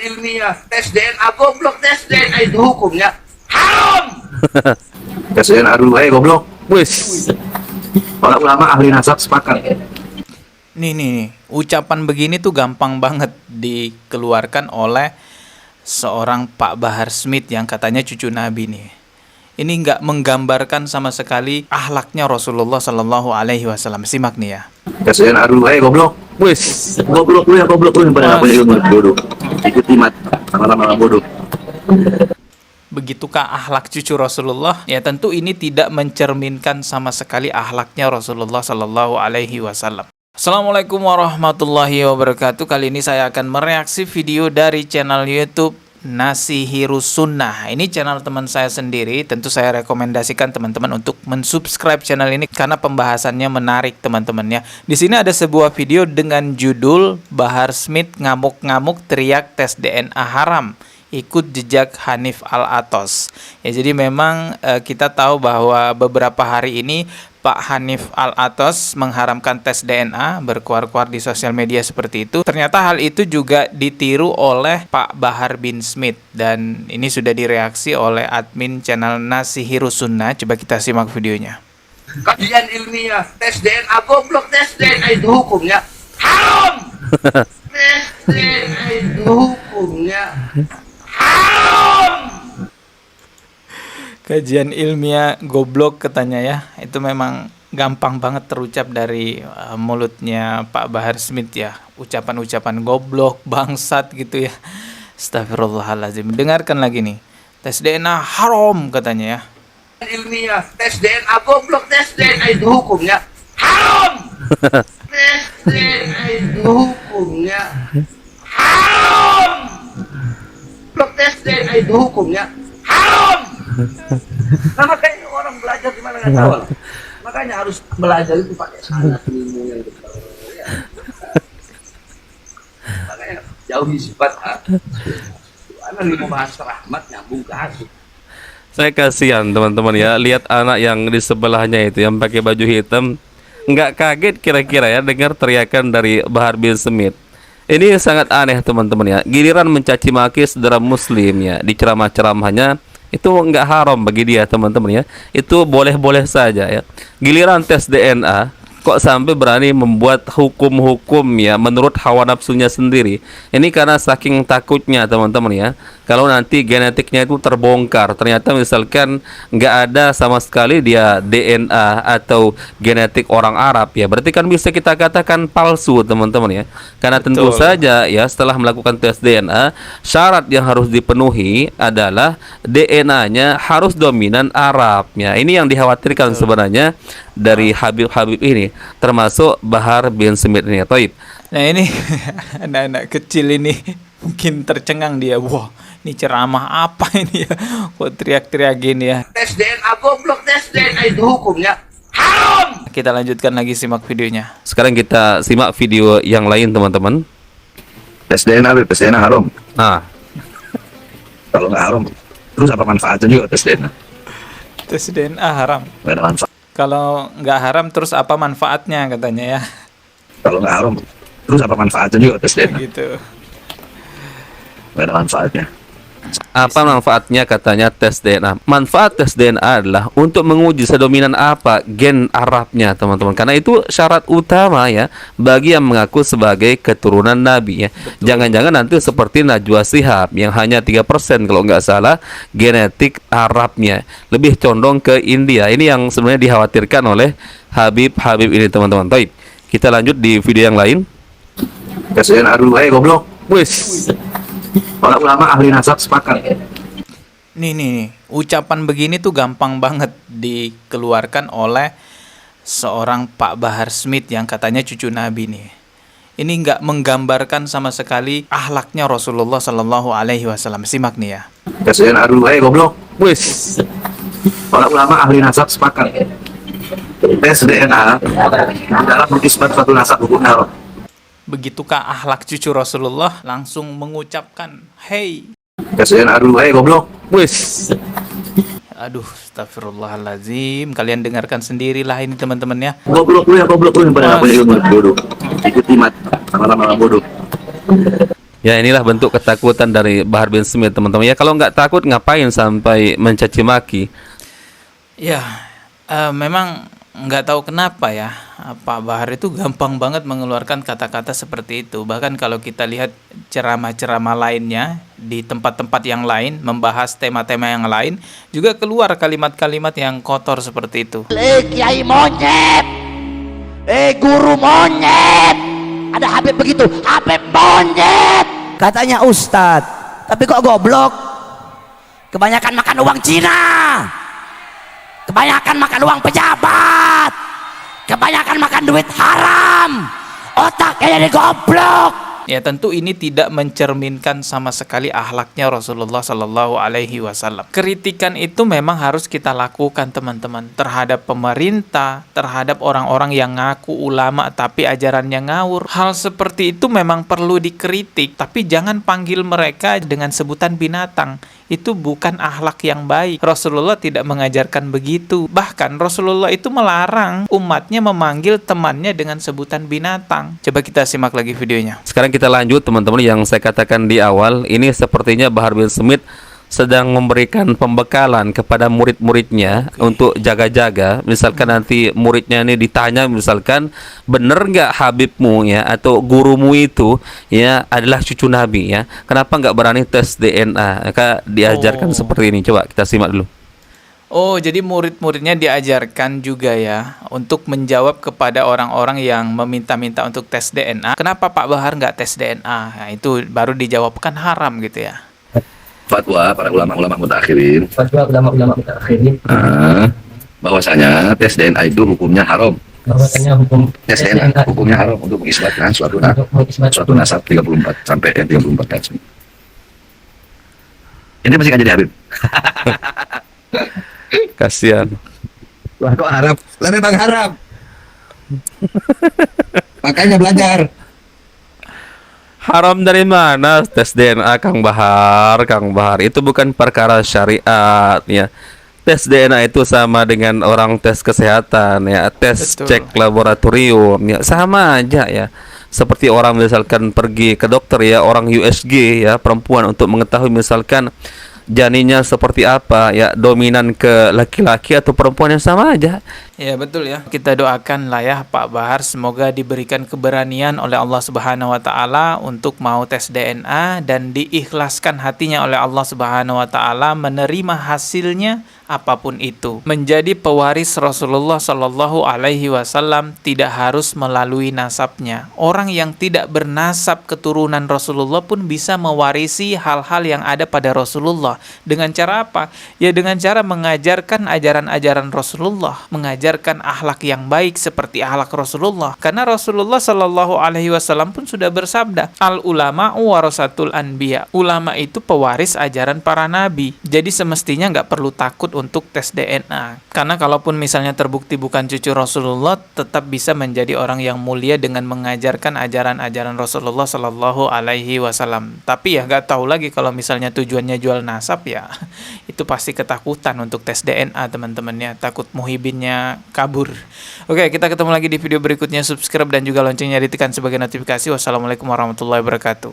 Ilmiah, tes DNA goblok, tes DNA itu hukumnya haram. Tes DNA dulu goblok. Wis. Para ulama ahli nasab sepakat. Nih, ucapan begini tuh gampang banget dikeluarkan oleh seorang Pak Bahar Smith yang katanya cucu Nabi nih. Ini nggak menggambarkan sama sekali akhlaknya Rasulullah Shallallahu Alaihi Wasallam. Simak nih ya. Tes DNA dulu goblok. Wis. Goblok lu yang pada punya ilmu bodoh. Ikuti mat, sama-sama bodoh. Begitukah akhlak cucu Rasulullah? Ya tentu ini tidak mencerminkan sama sekali akhlaknya Rasulullah Shallallahu Alaihi Wasallam. Assalamualaikum warahmatullahi wabarakatuh. Kali ini saya akan mereaksi video dari channel YouTube Nasihirus Sunnah. Ini channel teman saya sendiri. Tentu saya rekomendasikan teman-teman untuk mensubscribe channel ini karena pembahasannya menarik teman-temannya. Di sini ada sebuah video dengan judul Bahar Smith ngamuk-ngamuk teriak tes DNA haram, ikut jejak Hanif Al-Athos. Ya, jadi memang kita tahu bahwa beberapa hari ini Pak Hanif Al-Athos mengharamkan tes DNA, berkuar-kuar di sosial media seperti itu. Ternyata hal itu juga ditiru oleh Pak Bahar bin Smith, dan ini sudah direaksi oleh admin channel Nasihirus Sunnah. Coba kita simak videonya. Kajian ilmiah, tes DNA goblok, tes DNA itu hukumnya haram. Tes DNA itu hukumnya haram. Kajian ilmiah goblok katanya ya. Itu memang gampang banget terucap dari mulutnya Pak Bahar Smith ya. Ucapan-ucapan goblok, bangsat gitu ya. Astagfirullahaladzim. Dengarkan lagi nih. Tes DNA haram katanya ya. Ilmiah, tes DNA goblok, tes DNA itu hukumnya haram. Tes DNA itu hukumnya haram. Goblok, tes DNA itu hukumnya haram. Nah, makanya orang belajar di mana nggak tahu lah. Makanya harus belajar itu pakai sanad ilmu yang betul. Ya. Makanya jauhi sifat karena mau bahas rahmat nyambung ke hati. Saya kasihan teman-teman ya, lihat anak yang di sebelahnya itu yang pakai baju hitam, nggak kaget kira-kira ya dengar teriakan dari Bahar bin Smith. Ini sangat aneh teman-teman ya, giliran mencaci maki saudara muslim ya di ceramah-ceramahnya, itu nggak haram bagi dia teman-teman ya, itu boleh-boleh saja ya. Giliran tes DNA kok sampai berani membuat hukum-hukum ya menurut hawa nafsunya sendiri. Ini karena saking takutnya teman-teman ya, kalau nanti genetiknya itu terbongkar, ternyata misalkan nggak ada sama sekali dia DNA atau genetik orang Arab ya, berarti kan bisa kita katakan palsu teman-teman ya. Karena tentu saja ya setelah melakukan tes DNA, syarat yang harus dipenuhi adalah DNA-nya harus dominan Arab ya. Ini yang dikhawatirkan sebenarnya dari Habib-Habib ini, termasuk Bahar bin Smith ini ya. Taib. Nah ini anak-anak kecil ini mungkin tercengang dia. Wah, ini ceramah apa ini ya? Kok teriak-teriak gini ya? Tes DNA goblok, tes DNA itu hukumnya haram. Kita lanjutkan lagi simak videonya. Sekarang kita simak video yang lain teman-teman. Tes DNA haram. Nah, Kalau nggak haram, terus apa manfaatnya juga tes DNA? Tes DNA haram. Nggak ada manfaat. Kalau nggak haram terus apa manfaatnya katanya ya? Kalau nggak haram, terus apa manfaatnya juga tes DNA? Gitu. Nggak ada manfaatnya. apa manfaatnya katanya tes DNA? Manfaat tes DNA adalah untuk menguji sedominan apa gen Arabnya teman-teman. Karena itu syarat utama ya bagi yang mengaku sebagai keturunan Nabi ya. Jangan-jangan nanti seperti Najwa Shihab yang hanya 3% kalau nggak salah genetik Arabnya, lebih condong ke India. Ini yang sebenarnya dikhawatirkan oleh Habib-Habib ini teman-teman. Baik, kita lanjut di video yang lain. Tes DNA dulu goblok. Wis. Para ulama ahli nasab sepakat. Nih, ucapan begini tuh gampang banget dikeluarkan oleh seorang Pak Bahar Smith yang katanya cucu Nabi nih. Ini nggak menggambarkan sama sekali akhlaknya Rasulullah Shallallahu Alaihi Wasallam. Simak nih ya. Tes DNA dulu goblok. Wis. Para ulama ahli nasab sepakat. Tes DNA dalam mengisbat suatu nasab hukum haram. Begitukah akhlak cucu Rasulullah? Langsung mengucapkan, hey. Tes DNA dulu goblok. Wis. Aduh, astagfirullahaladzim. Kalian dengarkan sendirilah ini teman-teman ya. Goblok lu yang pada punya ilmu bodoh. Ikuti mat, sama-sama bodoh. Ya inilah bentuk ketakutan dari Bahar bin Smith teman-teman. Ya kalau nggak takut ngapain sampai mencaci maki? Ya, memang nggak tahu kenapa ya, Pak Bahar itu gampang banget mengeluarkan kata-kata seperti itu. Bahkan kalau kita lihat ceramah-ceramah lainnya di tempat-tempat yang lain, membahas tema-tema yang lain, juga keluar kalimat-kalimat yang kotor seperti itu. Kiai monyet, guru monyet, ada Habib begitu, Habib monyet, katanya Ustadz, tapi kok goblok, kebanyakan makan uang Cina, kebanyakan makan uang pejabat, kebanyakan makan duit haram, otaknya jadi goblok. Ya tentu ini tidak mencerminkan sama sekali akhlaknya Rasulullah Sallallahu Alaihi Wasallam. Kritikan itu memang harus kita lakukan teman-teman, terhadap pemerintah, terhadap orang-orang yang ngaku ulama tapi ajarannya ngawur. Hal seperti itu memang perlu dikritik, tapi jangan panggil mereka dengan sebutan binatang. Itu bukan akhlak yang baik. Rasulullah tidak mengajarkan begitu. Bahkan Rasulullah itu melarang umatnya memanggil temannya dengan sebutan binatang. Coba kita simak lagi videonya. Sekarang kita lanjut teman-teman, yang saya katakan di awal, ini sepertinya Bahar bin Smith sedang memberikan pembekalan kepada murid-muridnya untuk jaga-jaga. Misalkan nanti muridnya ini ditanya, misalkan bener nggak Habibmu ya atau gurumu itu ya adalah cucu Nabi ya, kenapa nggak berani tes DNA? Maka diajarkan seperti ini. Coba kita simak dulu. Oh, jadi murid-muridnya diajarkan juga ya untuk menjawab kepada orang-orang yang meminta-minta untuk tes DNA. Kenapa Pak Bahar nggak tes DNA? Nah, itu baru dijawabkan haram gitu ya. Fatwa para ulama-ulama mutakhirin mutaakhirin bahwasanya tes DNA itu hukumnya haram. bahwasanya hukum Tes DNA hukumnya haram untuk mengisbatkan suatu nasab 34 sampai 34 garis. Ini masih kan jadi Habib. Kasihan. Wah, kok haram? Lah memang haram. Makanya belajar. Haram dari mana tes DNA Kang Bahar? Kang Bahar itu bukan perkara syariat ya. Tes DNA itu sama dengan orang tes kesehatan ya, tes Betul. cek laboratorium ya, sama aja ya. Seperti orang misalkan pergi ke dokter ya, orang USG ya, perempuan untuk mengetahui misalkan janinnya seperti apa ya, dominan ke laki-laki atau perempuan, yang sama aja. Ya betul ya. Kita doakan lah ya Pak Bahar, semoga diberikan keberanian oleh Allah Subhanahu wa taala untuk mau tes DNA dan diikhlaskan hatinya oleh Allah Subhanahu wa taala menerima hasilnya apapun itu. Menjadi pewaris Rasulullah Shallallahu alaihi wasallam tidak harus melalui nasabnya. Orang yang tidak bernasab keturunan Rasulullah pun bisa mewarisi hal-hal yang ada pada Rasulullah. Dengan cara apa? Ya dengan cara mengajarkan ajaran-ajaran Rasulullah, mengajarkan akhlak yang baik seperti akhlak Rasulullah. Karena Rasulullah Shallallahu alaihi wasallam pun sudah bersabda, al ulama warasatul anbiya. Ulama itu pewaris ajaran para nabi. Jadi semestinya nggak perlu takut untuk tes DNA. Karena kalaupun misalnya terbukti bukan cucu Rasulullah, tetap bisa menjadi orang yang mulia dengan mengajarkan ajaran-ajaran Rasulullah Shallallahu alaihi wasallam. Tapi ya nggak tahu lagi kalau misalnya tujuannya jual nasab ya, itu pasti ketakutan untuk tes DNA teman-temannya, takut muhibinnya kabur. Oke, kita ketemu lagi di video berikutnya. Subscribe dan juga loncengnya ditekan sebagai notifikasi. Wassalamualaikum warahmatullahi wabarakatuh.